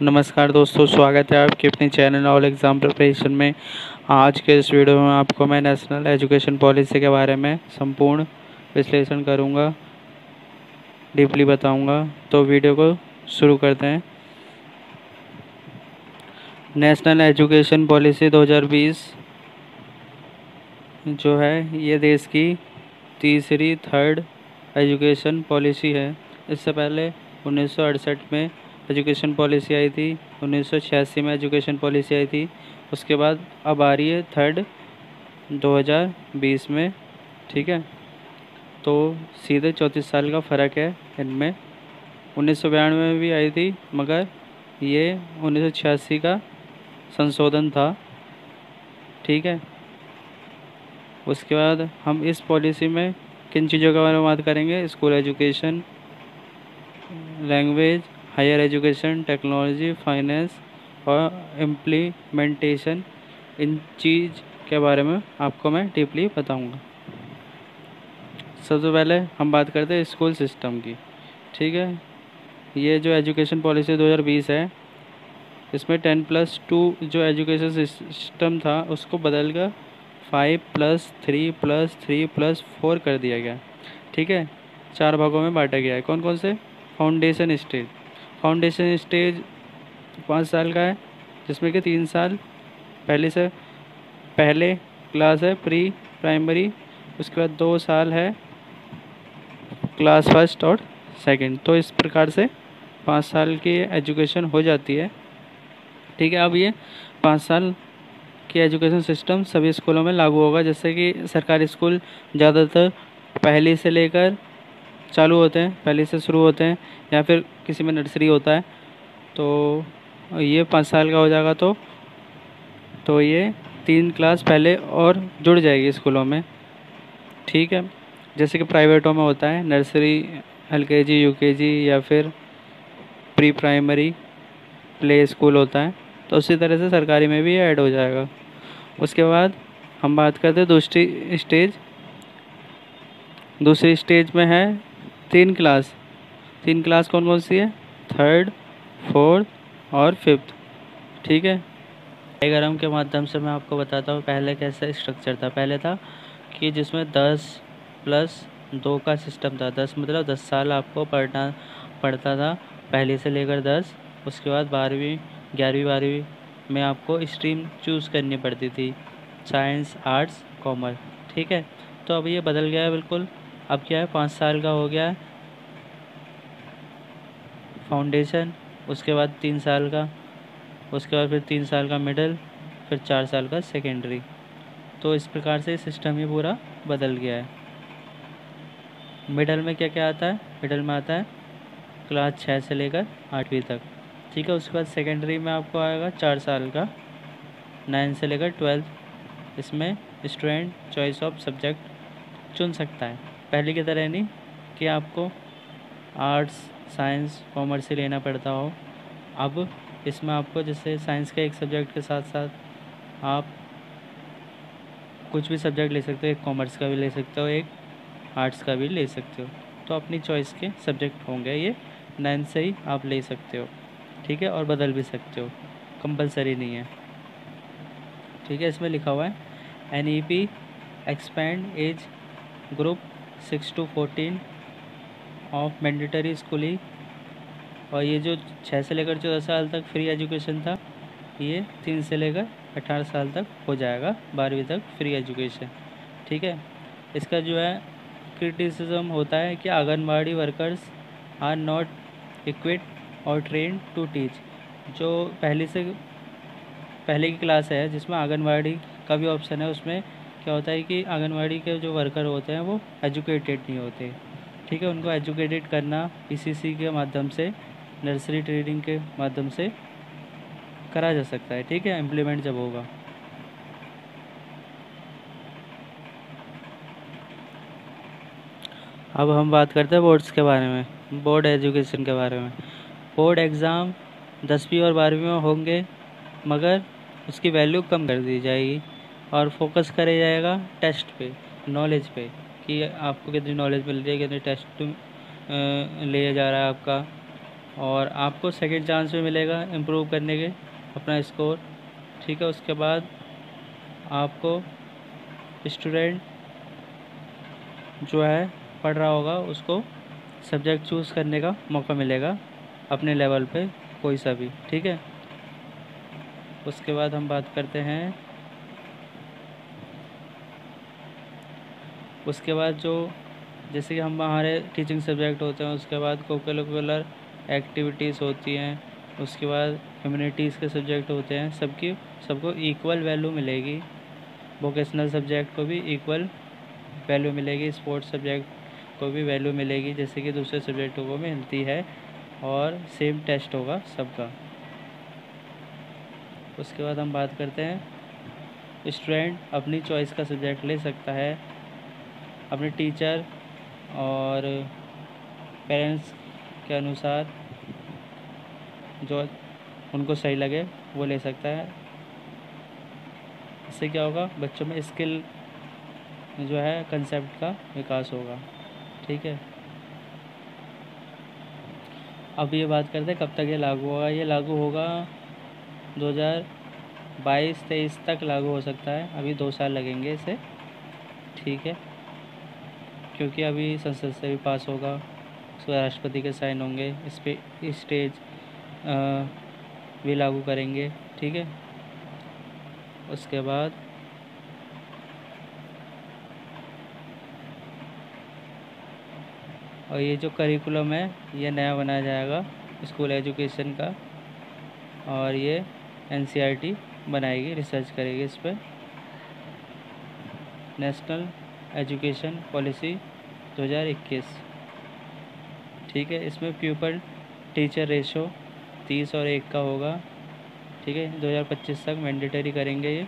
नमस्कार दोस्तों, स्वागत है आपके अपने चैनल ऑल एग्ज़ाम प्रिपरेशन में। आज के इस वीडियो में आपको मैं नेशनल एजुकेशन पॉलिसी के बारे में संपूर्ण विश्लेषण करूंगा, डीपली बताऊंगा। तो वीडियो को शुरू करते हैं। नेशनल एजुकेशन पॉलिसी 2020 जो है ये देश की थर्ड एजुकेशन पॉलिसी है। इससे पहले 1968 में एजुकेशन पॉलिसी आई थी, 1986 में एजुकेशन पॉलिसी आई थी। उसके बाद अब आ रही है थर्ड 2020 में। ठीक है, तो सीधे 34 साल का फ़र्क है इनमें। 1992 में भी आई थी, मगर ये 1986 का संशोधन था। ठीक है, उसके बाद हम इस पॉलिसी में किन चीज़ों के बारे में बात करेंगे? School education, language, higher education, technology, finance और इम्प्लीमेंटेशन। इन चीज़ के बारे में आपको मैं डीपली बताऊंगा। सबसे पहले हम बात करते हैं स्कूल सिस्टम की। ठीक है, ये जो एजुकेशन पॉलिसी 2020 है, इसमें 10+2 जो एजुकेशन सिस्टम था उसको बदल कर 5+3+3+4 कर दिया गया। ठीक है, 4 भागों में बांटा गया है। कौन कौन से? फाउंडेशन स्टेज 5 साल का है, जिसमें कि 3 साल पहले क्लास है प्री प्राइमरी, उसके बाद 2 साल है क्लास फर्स्ट और सेकंड। तो इस प्रकार से 5 साल की एजुकेशन हो जाती है। ठीक है, अब ये 5 साल की एजुकेशन सिस्टम सभी स्कूलों में लागू होगा। जैसे कि सरकारी स्कूल ज़्यादातर पहली से लेकर चालू होते हैं, पहली से शुरू होते हैं, या फिर किसी में नर्सरी होता है। तो ये 5 साल का हो जाएगा तो ये 3 क्लास पहले और जुड़ जाएगी स्कूलों में। ठीक है, जैसे कि प्राइवेटों में होता है नर्सरी, LKG, UKG या फिर प्री प्राइमरी प्ले स्कूल होता है, तो उसी तरह से सरकारी में भी ऐड हो जाएगा। उसके बाद हम बात करते हैं दूसरी स्टेज में है 3 क्लास। 3 क्लास कौन कौन सी है? थर्ड, फोर्थ और फिफ्थ। ठीक है, डायग्राम के माध्यम से मैं आपको बताता हूँ पहले कैसा स्ट्रक्चर था। पहले था कि जिसमें 10+2 का सिस्टम था। 10 मतलब 10 साल आपको पढ़ता था, पहली से लेकर 10। उसके बाद 12वीं 11वीं 12वीं में आपको स्ट्रीम चूज़ करनी पड़ती थी, साइंस, आर्ट्स, कॉमर्स। ठीक है, तो अब ये बदल गया है बिल्कुल। अब क्या है, 5 साल का हो गया है फाउंडेशन, उसके बाद 3 साल का, उसके बाद फिर 3 साल का मिडिल, फिर 4 साल का सेकेंडरी। तो इस प्रकार से सिस्टम ही पूरा बदल गया है। मिडिल में क्या क्या आता है? मिडिल में आता है क्लास 6 से लेकर 8वीं तक। ठीक है, उसके बाद सेकेंडरी में आपको आएगा 4 साल का, 9 से लेकर 12। इसमें स्टूडेंट चॉइस ऑफ सब्जेक्ट चुन सकता है, पहले की तरह नहीं कि आपको आर्ट्स, साइंस, कॉमर्स ही लेना पड़ता हो। अब इसमें आपको जैसे साइंस के एक सब्जेक्ट के साथ साथ आप कुछ भी सब्जेक्ट ले सकते हो, एक कॉमर्स का भी ले सकते हो, एक आर्ट्स का भी ले सकते हो। तो अपनी चॉइस के सब्जेक्ट होंगे, ये 9 से ही आप ले सकते हो। ठीक है, और बदल भी सकते हो, कंपलसरी नहीं है। ठीक है, इसमें लिखा हुआ है NEP expand age group 6 to 14 of mandatory schooling. और ये जो 6 से लेकर 14 साल तक फ्री एजुकेशन था, ये 3 से लेकर 18 साल तक हो जाएगा, 12वीं तक फ्री एजुकेशन। ठीक है, इसका जो है क्रिटिसिज्म होता है कि anganwadi workers are not equipped और ट्रेन टू टीच। जो पहले की क्लास है जिसमें आंगनबाड़ी का भी ऑप्शन है, उसमें क्या होता है कि आंगनबाड़ी के जो वर्कर होते हैं वो एजुकेटेड नहीं होते। ठीक है, उनको एजुकेटेड करना PCC के माध्यम से, नर्सरी ट्रेनिंग के माध्यम से करा जा सकता है। ठीक है, इम्प्लीमेंट जब होगा। अब हम बात करते हैं बोर्ड्स के बारे में, बोर्ड एजुकेशन के बारे में। बोर्ड एग्ज़ाम 10वीं और 12वीं में होंगे, मगर उसकी वैल्यू कम कर दी जाएगी और फोकस करा जाएगा टेस्ट पे, नॉलेज पे, कि आपको कितनी नॉलेज मिल रही है, कितने टेस्ट लिया जा रहा है आपका, और आपको सेकंड चांस भी मिलेगा इम्प्रूव करने के अपना स्कोर। ठीक है, उसके बाद आपको स्टूडेंट जो है पढ़ रहा होगा उसको सब्जेक्ट चूज़ करने का मौका मिलेगा अपने लेवल पे कोई सा भी। ठीक है, उसके बाद हम बात करते हैं, उसके बाद जो जैसे कि हमारे टीचिंग सब्जेक्ट होते हैं, उसके बाद कोकुलर एक्टिविटीज़ होती हैं, उसके बाद ह्यूमैनिटीज़ के सब्जेक्ट होते हैं, सबको इक्वल वैल्यू मिलेगी। वोकेशनल सब्जेक्ट को भी इक्वल वैल्यू मिलेगी, स्पोर्ट्स सब्जेक्ट को भी वैल्यू मिलेगी जैसे कि दूसरे सब्जेक्टों को मिलती है, और सेम टेस्ट होगा सबका। उसके बाद हम बात करते हैं, स्टूडेंट अपनी चॉइस का सब्जेक्ट ले सकता है, अपने टीचर और पेरेंट्स के अनुसार जो उनको सही लगे वो ले सकता है। इससे क्या होगा, बच्चों में स्किल जो है कंसेप्ट का विकास होगा। ठीक है, अब ये बात करते हैं कब तक ये लागू होगा। ये लागू होगा 2022-23 तक लागू हो सकता है, अभी 2 साल लगेंगे इसे। ठीक है, क्योंकि अभी संसद से भी पास होगा, उसके राष्ट्रपति के साइन होंगे, इस पर स्टेज भी लागू करेंगे। ठीक है, उसके बाद और ये जो करिकुलम है ये नया बनाया जाएगा स्कूल एजुकेशन का, और ये NCERT बनाएगी, रिसर्च करेगी इस पर। National education policy 2021। ठीक है, इसमें प्यूपल टीचर रेशो 30 और 1 का होगा। ठीक है, 2025 तक मैंडेटरी करेंगे ये।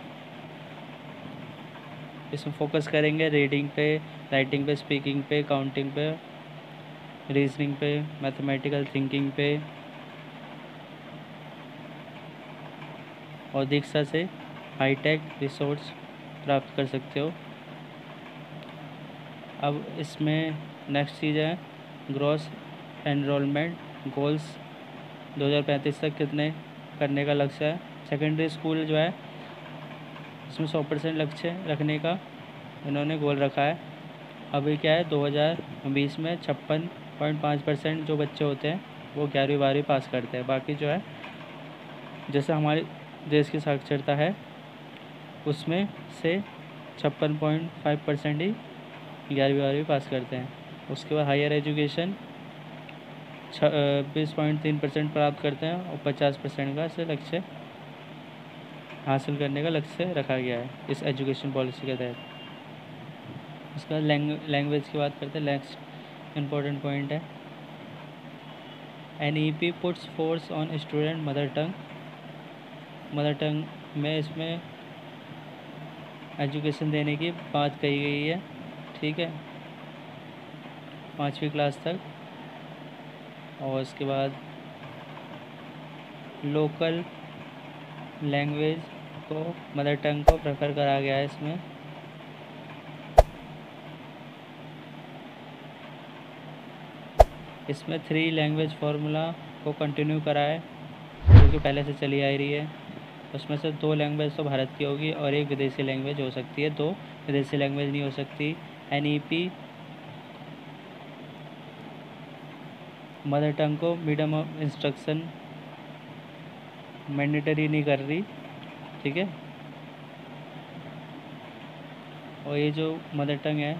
इसमें फोकस करेंगे रीडिंग पे, राइटिंग पे, स्पीकिंग पे, काउंटिंग पे, रीजनिंग पे, मैथमेटिकल थिंकिंग पे, और दीक्षा से हाईटेक रिसोर्स प्राप्त कर सकते हो। अब इसमें नेक्स्ट चीज़ है ग्रॉस एनरोलमेंट गोल्स 2035 तक कितने करने का लक्ष्य है। सेकेंडरी स्कूल जो है इसमें 100% लक्ष्य रखने का इन्होंने गोल रखा है। अभी क्या है, 2020 में 56.5% जो बच्चे होते हैं वो 11वीं-12वीं पास करते हैं। बाकी जो है जैसे हमारे देश की साक्षरता है उसमें से 56.5% ही 11वीं-12वीं पास करते हैं। उसके बाद हायर एजुकेशन 20.3% प्राप्त करते हैं, और 50% का से लक्ष्य हासिल करने का लक्ष्य रखा गया है इस एजुकेशन पॉलिसी के तहत। उसके बाद लैंग्वेज की बात करते हैं, नेक्स्ट इम्पोर्टेंट पॉइंट है NEP puts force on student mother tongue में इसमें एजुकेशन देने की बात कही गई है। ठीक है, 5वीं क्लास तक। और उसके बाद लोकल लैंग्वेज को, मदर टंग को प्रेफर करा गया है इसमें। इसमें 3 लैंग्वेज फार्मूला को कंटिन्यू करा है जो कि पहले से चली आ रही है। उसमें से 2 लैंग्वेज तो भारत की होगी और 1 विदेशी लैंग्वेज हो सकती है, 2 विदेशी लैंग्वेज नहीं हो सकती। NEP मदर टंग को मीडियम ऑफ इंस्ट्रक्शन मैंडेटरी नहीं कर रही। ठीक है, और ये जो मदर टंग है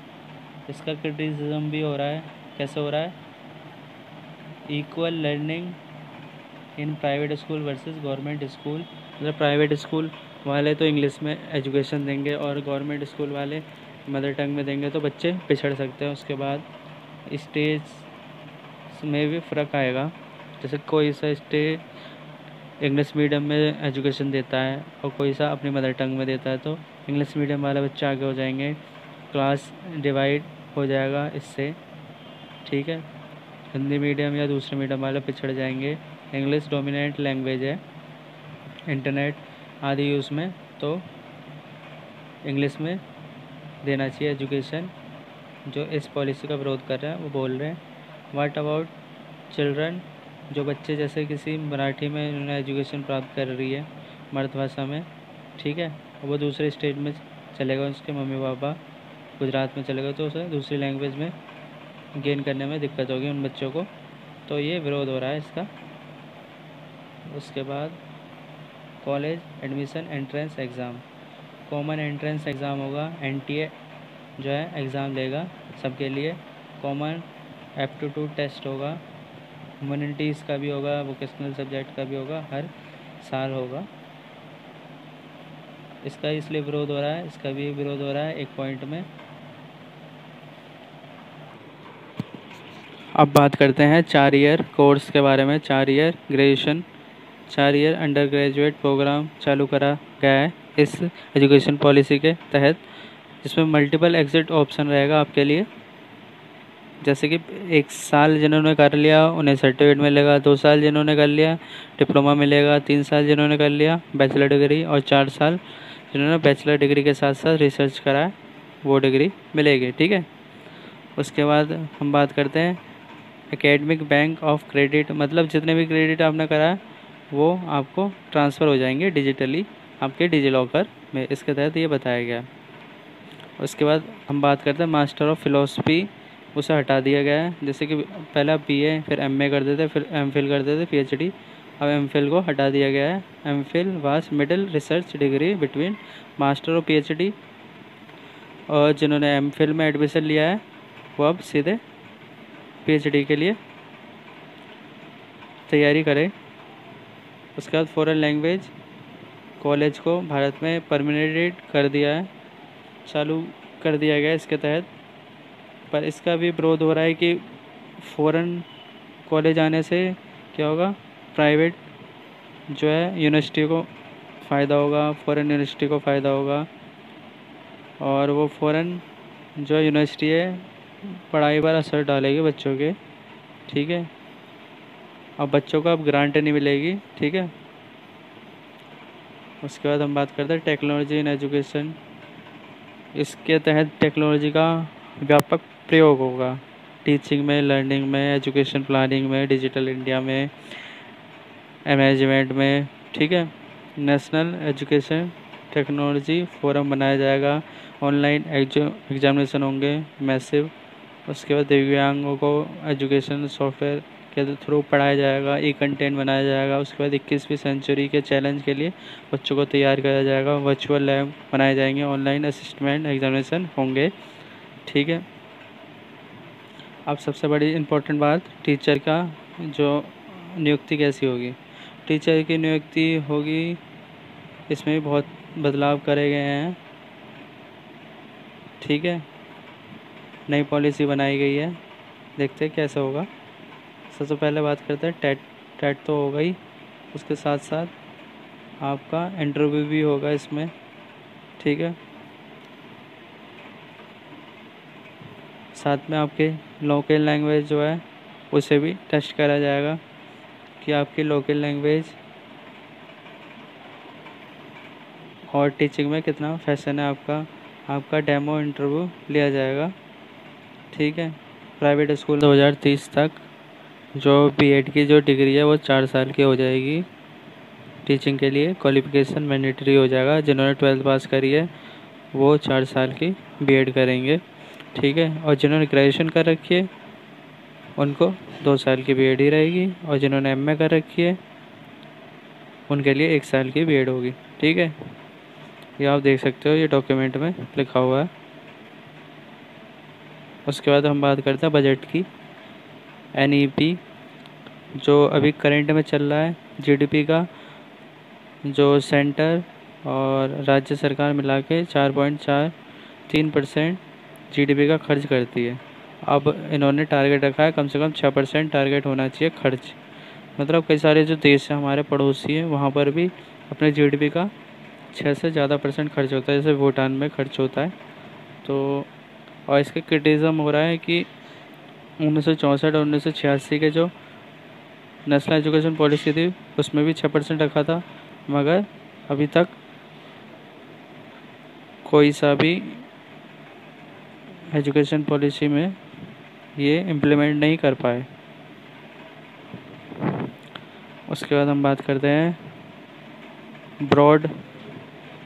इसका क्रिटिसिज्म भी हो रहा है। कैसे हो रहा है, equal learning in private school versus government school. मतलब प्राइवेट स्कूल वाले तो इंग्लिश में एजुकेशन देंगे और गवर्नमेंट स्कूल वाले मदर टंग में देंगे तो बच्चे पिछड़ सकते हैं। उसके बाद स्टेज में भी फ़र्क आएगा, जैसे कोई सा स्टेट इंग्लिश मीडियम में एजुकेशन देता है और कोई सा अपनी मदर टंग में देता है, तो इंग्लिश मीडियम वाले बच्चे आगे हो जाएंगे, क्लास डिवाइड हो जाएगा इससे। ठीक है, हिंदी मीडियम या दूसरे मीडियम वाले पिछड़ जाएंगे। इंग्लिश डोमिनेंट लैंग्वेज है इंटरनेट आदि यूज़ में, तो इंग्लिश में देना चाहिए एजुकेशन। जो इस पॉलिसी का विरोध कर रहे हैं वो बोल रहे हैं व्हाट अबाउट चिल्ड्रन जो बच्चे जैसे किसी मराठी में उन्होंने एजुकेशन प्राप्त कर रही है मातृभाषा में, ठीक है, वो दूसरे स्टेट में चलेगा, उसके मम्मी पापा गुजरात में चलेगा, तो उसे दूसरी लैंग्वेज में गेन करने में दिक्कत होगी उन बच्चों को। तो ये विरोध हो रहा है इसका। उसके बाद college admission entrance exam, common entrance exam होगा, एनटीए जो है एग्ज़ाम लेगा सबके लिए। कॉमन एप्टीट्यूड टेस्ट होगा, ह्यूमैनिटीज़ का भी होगा, वोकेशनल सब्जेक्ट का भी होगा, हर साल होगा। इसका इसलिए विरोध हो रहा है, इसका भी विरोध हो रहा है एक पॉइंट में। अब बात करते हैं 4 ईयर कोर्स के बारे में। 4 year graduation, 4 year undergraduate programme चालू करा गया है इस एजुकेशन पॉलिसी के तहत, जिसमें मल्टीपल एग्जिट ऑप्शन रहेगा आपके लिए। जैसे कि 1 साल जिन्होंने कर लिया उन्हें सर्टिफिकेट मिलेगा, 2 साल जिन्होंने कर लिया डिप्लोमा मिलेगा, 3 साल जिन्होंने कर लिया बैचलर डिग्री, और 4 साल जिन्होंने बैचलर डिग्री के साथ साथ रिसर्च करा है वो डिग्री मिलेगी, ठीक है। उसके बाद हम बात करते हैं एकेडमिक बैंक ऑफ क्रेडिट, मतलब जितने भी क्रेडिट आपने करा है वो आपको ट्रांसफ़र हो जाएंगे डिजिटली आपके डिजिलॉकर में, इसके तहत ये बताया गया। उसके बाद हम बात करते हैं मास्टर ऑफ फिलोसफी, उसे हटा दिया गया है। जैसे कि पहले आप बीए फिर एमए करते थे, फिर एमफिल करते थे, पीएचडी, अब एमफिल को हटा दिया गया है। MPhil was middle research degree between master और पीएचडी, और जिन्होंने एमफिल में एडमिशन लिया है वो अब सीधे पीएचडी के लिए तैयारी करें। उसके बाद फॉरेन लैंग्वेज कॉलेज को भारत में परमानेंट कर दिया है, चालू कर दिया गया इसके तहत। पर इसका भी विरोध हो रहा है कि फ़ॉरेन कॉलेज आने से क्या होगा, प्राइवेट जो है यूनिवर्सिटी को फ़ायदा होगा, फ़ॉरेन यूनिवर्सिटी को फ़ायदा होगा, और वो फ़ॉरेन जो यूनिवर्सिटी है पढ़ाई पर असर डालेगी बच्चों के, ठीक है। अब बच्चों को अब ग्रांट नहीं मिलेगी, ठीक है। उसके बाद हम बात करते हैं टेक्नोलॉजी इन एजुकेशन, इसके तहत टेक्नोलॉजी का व्यापक प्रयोग होगा टीचिंग में, लर्निंग में, एजुकेशन प्लानिंग में, डिजिटल इंडिया में, मैनेजमेंट में, ठीक है। नेशनल एजुकेशन टेक्नोलॉजी फोरम बनाया जाएगा, ऑनलाइन एग्जामिनेशन होंगे मैसिव। उसके बाद दिव्यांगों को एजुकेशन सॉफ्टवेयर के थ्रू पढ़ाया जाएगा, ई कंटेंट बनाया जाएगा। उसके बाद 21वीं सेंचुरी के चैलेंज के लिए बच्चों को तैयार किया जाएगा, वर्चुअल लैब बनाए जाएंगे, ऑनलाइन असिस्टमेंट एग्जामिनेशन होंगे, ठीक है। अब सबसे बड़ी इम्पोर्टेंट बात, टीचर का जो नियुक्ति कैसी होगी। टीचर की नियुक्ति होगी, इसमें भी बहुत बदलाव करे गए हैं, ठीक है। नई पॉलिसी बनाई गई है, देखते हैं कैसा होगा। सबसे पहले बात करते हैं टेट तो होगा ही, उसके साथ साथ आपका इंटरव्यू भी होगा इसमें, ठीक है। साथ में आपके लोकल लैंग्वेज जो है उसे भी टेस्ट करा जाएगा कि आपकी लोकल लैंग्वेज और टीचिंग में कितना फैशन है आपका डेमो इंटरव्यू लिया जाएगा, ठीक है। प्राइवेट स्कूल 2030 तक जो बीएड की जो डिग्री है वो 4 साल की हो जाएगी। टीचिंग के लिए क्वालिफ़िकेशन मैंडेटरी हो जाएगा, जिन्होंने 12th पास करी है वो 4 साल की बीएड करेंगे, ठीक है। और जिन्होंने ग्रेजुएशन कर रखी है उनको 2 साल की बीएड ही रहेगी, और जिन्होंने एमए कर रखी है उनके लिए 1 साल की बीएड होगी, ठीक है। ये आप देख सकते हो, ये डॉक्यूमेंट में लिखा हुआ है। उसके बाद हम बात करते हैं बजट की। एनईपी जो अभी करंट में चल रहा है, जीडीपी का जो सेंटर और राज्य सरकार मिला के 4.43% जीडीपी का खर्च करती है। अब इन्होंने टारगेट रखा है कम से कम 6% टारगेट होना चाहिए खर्च। मतलब कई सारे जो देश हैं हमारे पड़ोसी हैं वहाँ पर भी अपने जीडीपी का 6 से ज़्यादा % खर्च होता है, जैसे भूटान में खर्च होता है। तो और इसका क्रिटिज़म हो रहा है कि 1964 और 1986 के जो नेशनल एजुकेशन पॉलिसी थी उसमें भी 6% रखा था, मगर अभी तक कोई सा भी एजुकेशन पॉलिसी में ये इम्प्लीमेंट नहीं कर पाए। उसके बाद हम बात करते हैं ब्रॉड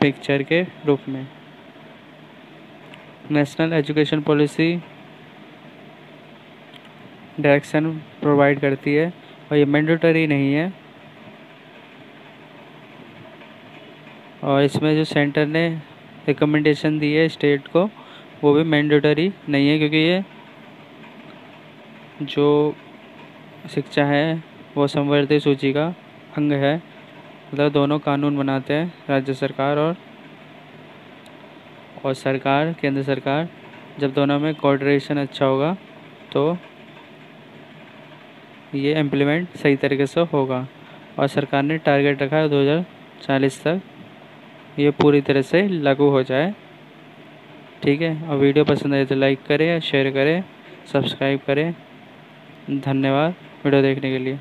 पिक्चर के रूप में। National education policy direction provide करती है और ये मैंडेटरी नहीं है, और इसमें जो सेंटर ने रिकमेंडेशन दी है स्टेट को वो भी मैंडेटरी नहीं है, क्योंकि ये जो शिक्षा है वो संवर्धित सूची का अंग है। मतलब दोनों कानून बनाते हैं राज्य सरकार और सरकार, केंद्र सरकार। जब दोनों में कोऑर्डिनेशन अच्छा होगा तो ये इम्प्लीमेंट सही तरीके से होगा। और सरकार ने टारगेट रखा है 2040 तक ये पूरी तरह से लागू हो जाए। ठीक है, और वीडियो पसंद आए तो लाइक करें, शेयर करें, सब्सक्राइब करें। धन्यवाद वीडियो देखने के लिए।